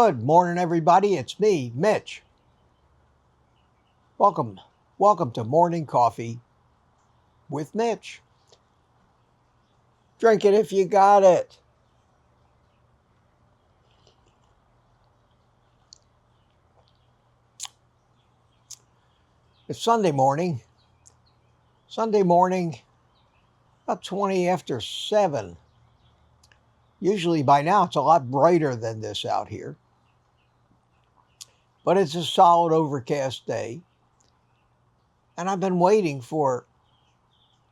Good morning, everybody. It's me, Mitch. Welcome to Morning Coffee with Mitch. Drink it if you got it. It's Sunday morning. About 20 after 7. Usually by now it's a lot brighter than this out here. But it's a solid overcast day. And I've been waiting for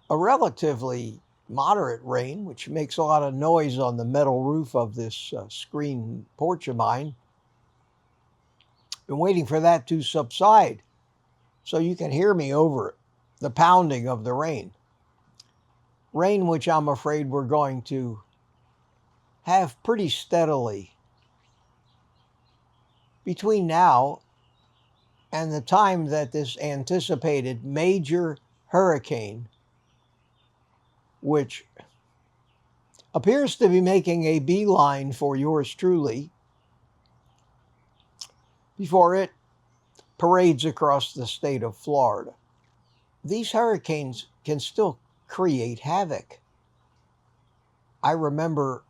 a relatively moderate rain, which makes a lot of noise on the metal roof of this screen porch of mine. Been waiting for that to subside so you can hear me over the pounding of the rain. Rain which I'm afraid we're going to have pretty steadily between now and the time that this anticipated major hurricane, which appears to be making a beeline for yours truly before it parades across the state of Florida. These hurricanes can still create havoc. I remember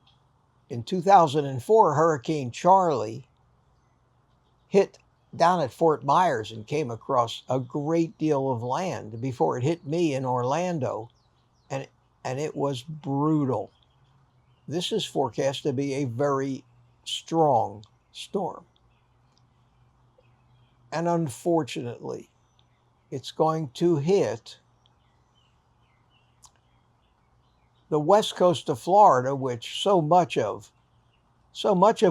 in 2004, Hurricane Charlie hit down at Fort Myers and came across a great deal of land before it hit me in Orlando, and it was brutal. This is forecast to be a very strong storm. And unfortunately, it's going to hit the west coast of Florida, which so much of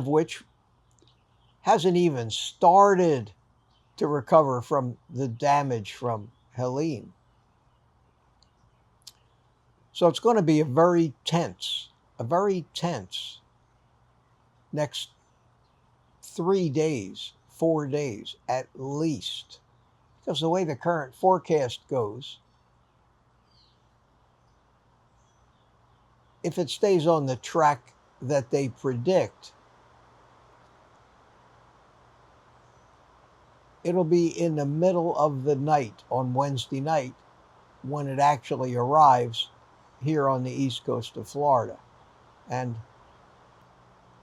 which hasn't even started to recover from the damage from Helene. So it's going to be a very tense next 3 days, 4 days at least. Because the way the current forecast goes, if it stays on the track that they predict, it'll be in the middle of the night on Wednesday night when it actually arrives here on the east coast of Florida. And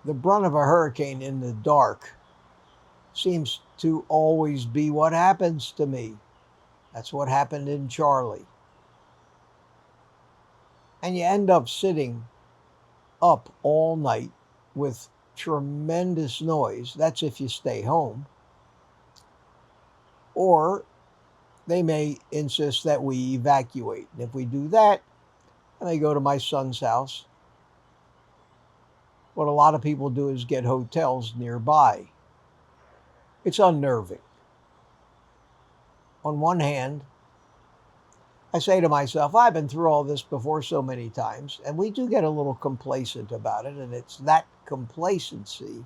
the brunt of a hurricane in the dark seems to always be what happens to me. That's what happened in Charlie. And you end up sitting up all night with tremendous noise. That's if you stay home. Or they may insist that we evacuate. And if we do that, and they go to my son's house, what a lot of people do is get hotels nearby. It's unnerving. On one hand, I say to myself, I've been through all this before so many times, and we do get a little complacent about it, and it's that complacency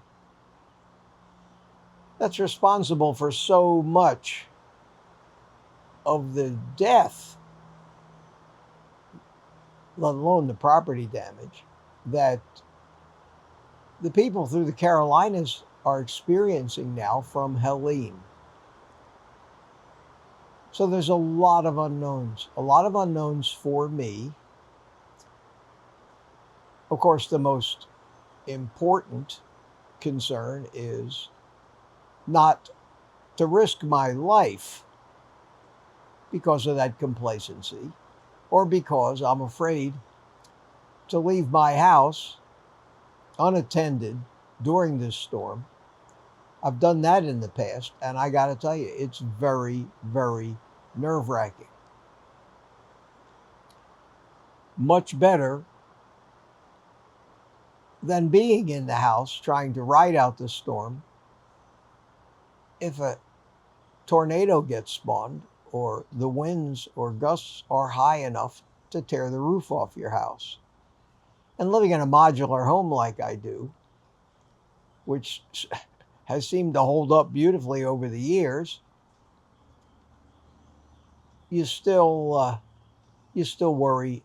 that's responsible for so much of the death, let alone the property damage, that the people through the Carolinas are experiencing now from Helene. So there's a lot of unknowns for me. Of course, the most important concern is not to risk my life because of that complacency, or because I'm afraid to leave my house unattended during this storm. I've done that in the past, and I got to tell you, it's very, very nerve-wracking. Much better than being in the house trying to ride out the storm if a tornado gets spawned or the winds or gusts are high enough to tear the roof off your house. And living in a modular home like I do, which has seemed to hold up beautifully over the years, you still worry,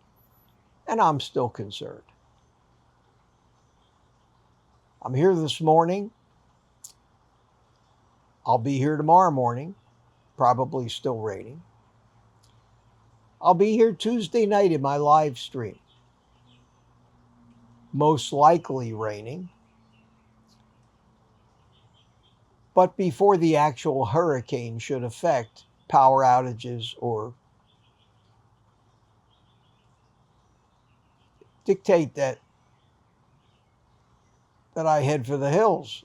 and I'm still concerned. I'm here this morning I'll be here tomorrow morning, probably still raining. I'll be here Tuesday night in my live stream, most likely raining. But before the actual hurricane should affect power outages or dictate that I head for the hills.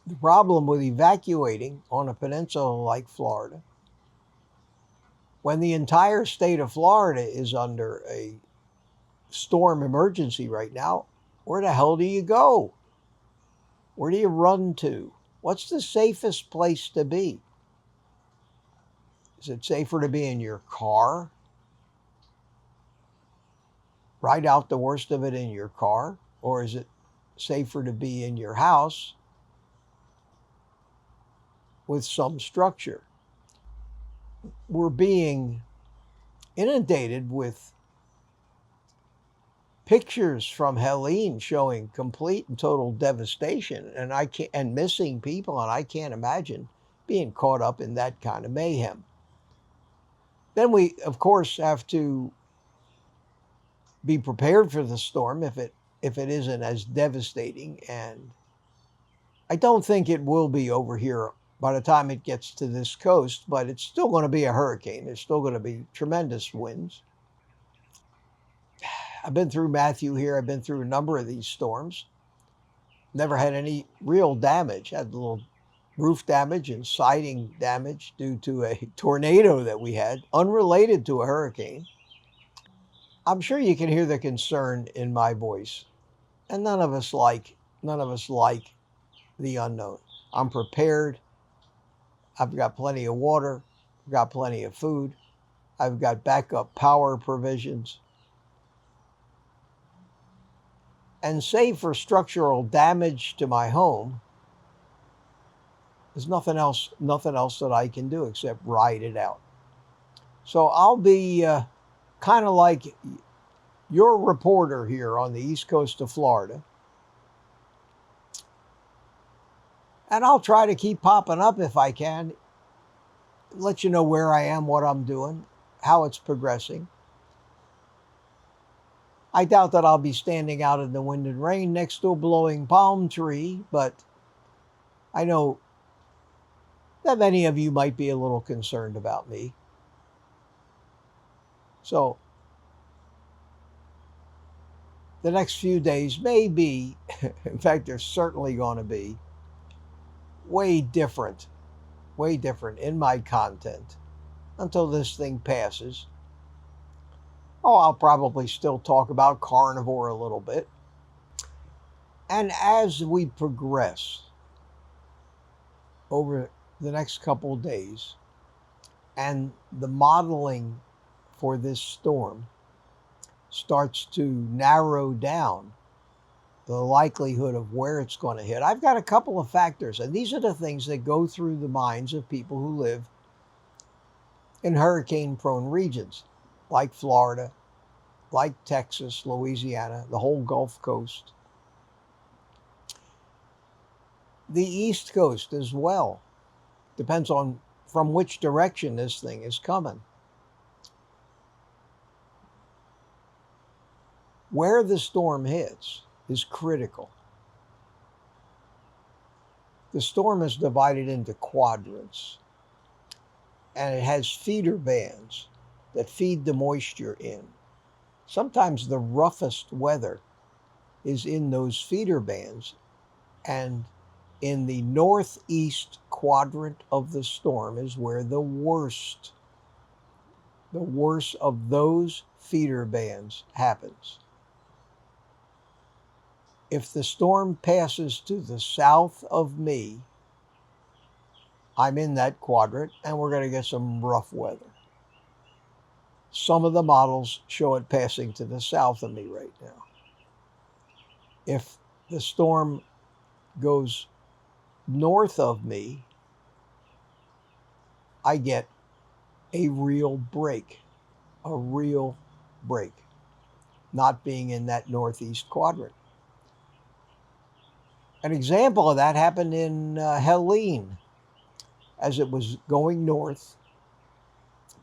The problem with evacuating on a peninsula like Florida, when the entire state of Florida is under a storm emergency right now, where the hell do you go? Where do you run to? What's the safest place to be? Is it safer to be in your car? Ride out the worst of it in your car? Or is it safer to be in your house with some structure? We're being inundated with pictures from Helene showing complete and total devastation and missing people, and I can't imagine being caught up in that kind of mayhem. Then we, of course, have to be prepared for the storm if it isn't as devastating, and I don't think it will be over here by the time it gets to this coast, but it's still going to be a hurricane. There's still going to be tremendous winds. I've been through Matthew here. I've been through a number of these storms. Never had any real damage. Had a little roof damage and siding damage due to a tornado that we had, unrelated to a hurricane. I'm sure you can hear the concern in my voice, and none of us like the unknown. I'm prepared. I've got plenty of water. I've got plenty of food. I've got backup power provisions. And save for structural damage to my home, there's nothing else that I can do except ride it out. So I'll be kind of like your reporter here on the east coast of Florida. And I'll try to keep popping up if I can, let you know where I am, what I'm doing, how it's progressing. I doubt that I'll be standing out in the wind and rain next to a blowing palm tree, but I know that many of you might be a little concerned about me. So the next few days may be, in fact, they're certainly going to be way different in my content until this thing passes. Oh, I'll probably still talk about carnivore a little bit. And as we progress over the next couple of days and the modeling for this storm starts to narrow down the likelihood of where it's going to hit, I've got a couple of factors, and these are the things that go through the minds of people who live in hurricane-prone regions like Florida, like Texas, Louisiana, the whole Gulf Coast, the East Coast as well. Depends on from which direction this thing is coming. Where the storm hits is critical. The storm is divided into quadrants, and it has feeder bands that feed the moisture in. Sometimes the roughest weather is in those feeder bands, and in the northeast quadrant of the storm is where the worst of those feeder bands happens. If the storm passes to the south of me, I'm in that quadrant, and we're going to get some rough weather. Some of the models show it passing to the south of me right now. If the storm goes north of me, I get a real break, not being in that northeast quadrant. An example of that happened in Helene as it was going north,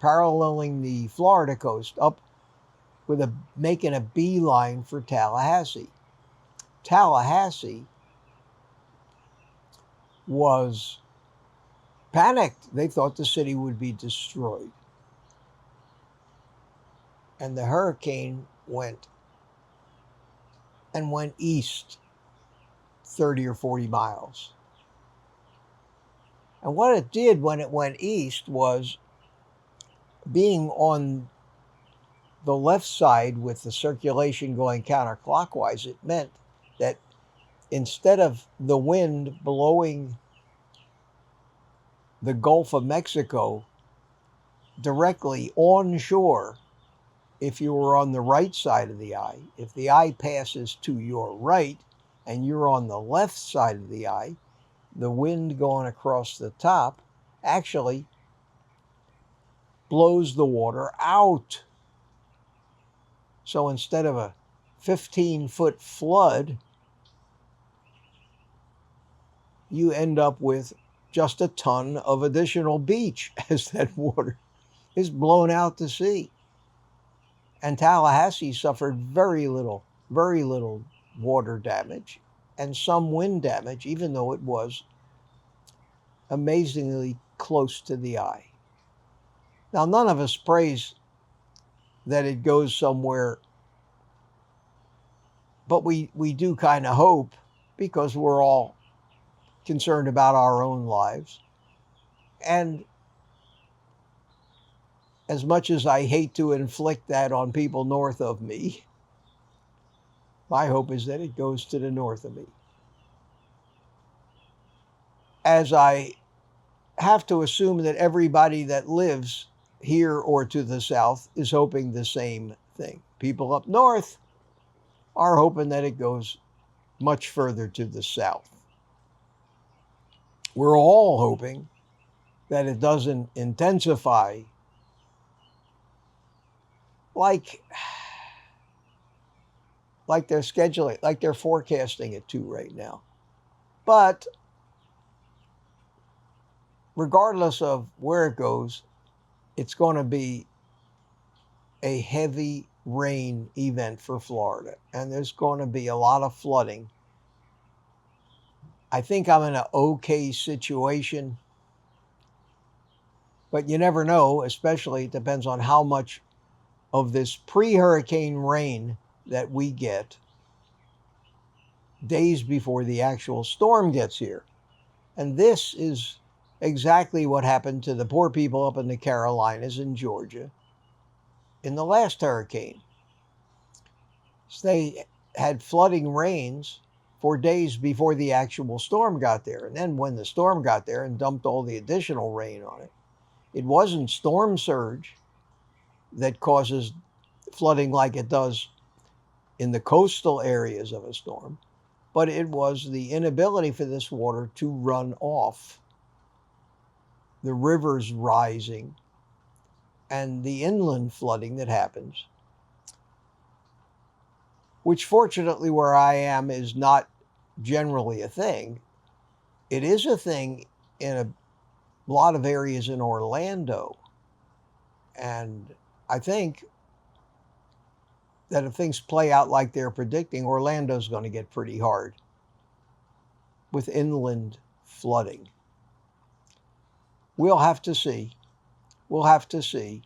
paralleling the Florida coast, up with making a beeline for Tallahassee. Tallahassee was panicked. They thought the city would be destroyed. And the hurricane went east 30 or 40 miles. And what it did when it went east was, being on the left side with the circulation going counterclockwise, it meant that instead of the wind blowing the Gulf of Mexico directly onshore, if you were on the right side of the eye, if the eye passes to your right and you're on the left side of the eye, the wind going across the top actually blows the water out. So instead of a 15-foot flood, you end up with just a ton of additional beach as that water is blown out to sea. And Tallahassee suffered very little water damage and some wind damage, even though it was amazingly close to the eye. Now, none of us prays that it goes somewhere, but we do kind of hope, because we're all concerned about our own lives. And as much as I hate to inflict that on people north of me, my hope is that it goes to the north of me. As I have to assume that everybody that lives here or to the south is hoping the same thing. People up north are hoping that it goes much further to the south. We're all hoping that it doesn't intensify like they're scheduling, like they're forecasting it to right now. But regardless of where it goes, it's going to be a heavy rain event for Florida, and there's going to be a lot of flooding. I think I'm in an okay situation, but you never know, especially it depends on how much of this pre-hurricane rain that we get days before the actual storm gets here. And this is exactly what happened to the poor people up in the Carolinas and Georgia in the last hurricane. So they had flooding rains for days before the actual storm got there. And then when the storm got there and dumped all the additional rain on it, it wasn't storm surge that causes flooding like it does in the coastal areas of a storm, but it was the inability for this water to run off, the rivers rising, and the inland flooding that happens, which fortunately where I am is not generally a thing. It is a thing in a lot of areas in Orlando, and I think that if things play out like they're predicting, Orlando's going to get pretty hard with inland flooding. We'll have to see. We'll have to see.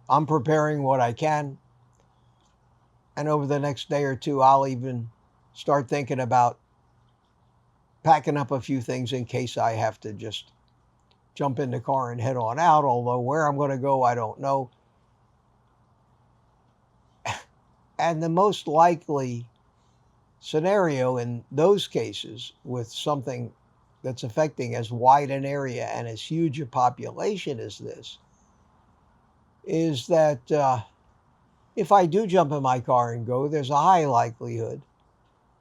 I'm preparing what I can. And over the next day or two, I'll even start thinking about packing up a few things in case I have to just jump in the car and head on out. Although where I'm going to go, I don't know. And the most likely scenario in those cases, with something that's affecting as wide an area and as huge a population as this, is that if I do jump in my car and go, there's a high likelihood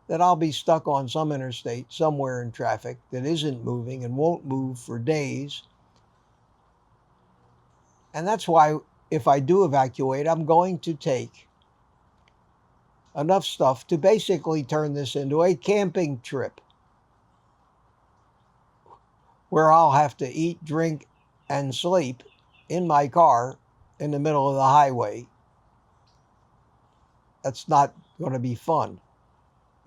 that I'll be stuck on some interstate somewhere in traffic that isn't moving and won't move for days. And that's why if I do evacuate, I'm going to take enough stuff to basically turn this into a camping trip where I'll have to eat, drink, and sleep in my car in the middle of the highway. That's not going to be fun.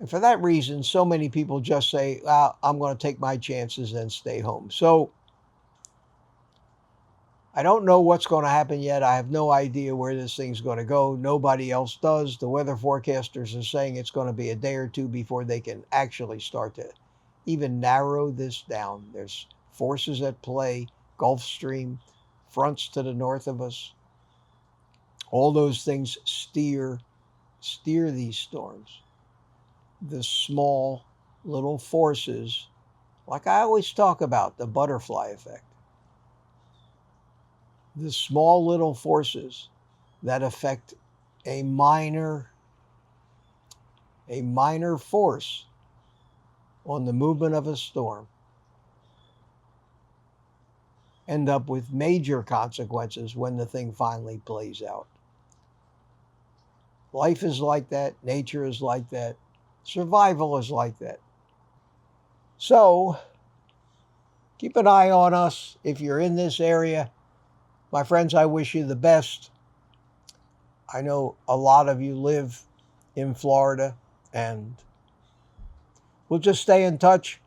And for that reason, so many people just say, I'm going to take my chances and stay home. So I don't know what's going to happen yet. I have no idea where this thing's going to go. Nobody else does. The weather forecasters are saying it's going to be a day or two before they can actually start to even narrow this down. There's forces at play, Gulf Stream, fronts to the north of us. All those things steer these storms. The small little forces, like I always talk about, the butterfly effect. The small little forces that affect a minor force on the movement of a storm end up with major consequences when the thing finally plays out. Life is like that. Nature is like that. Survival is like that. So keep an eye on us if you're in this area. My friends, I wish you the best. I know a lot of you live in Florida, and we'll just stay in touch.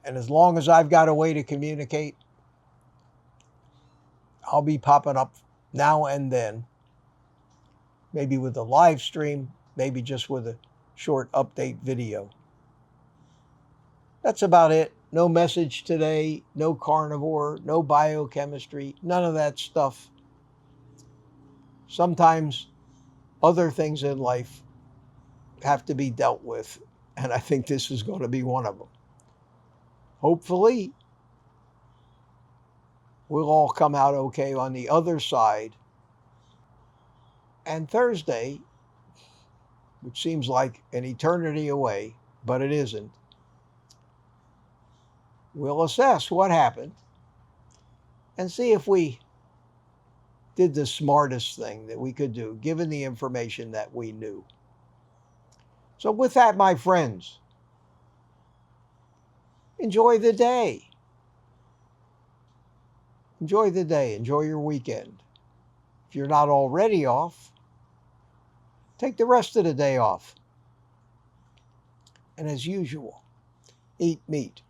And as long as I've got a way to communicate, I'll be popping up now and then, maybe with a live stream, maybe just with a short update video. That's about it. No message today, no carnivore, no biochemistry, none of that stuff. Sometimes other things in life have to be dealt with, and I think this is going to be one of them. Hopefully, we'll all come out okay on the other side. And Thursday, which seems like an eternity away, but it isn't, we'll assess what happened and see if we did the smartest thing that we could do, given the information that we knew. So with that, my friends, enjoy the day. Enjoy the day. Enjoy your weekend. If you're not already off, take the rest of the day off. And as usual, eat meat.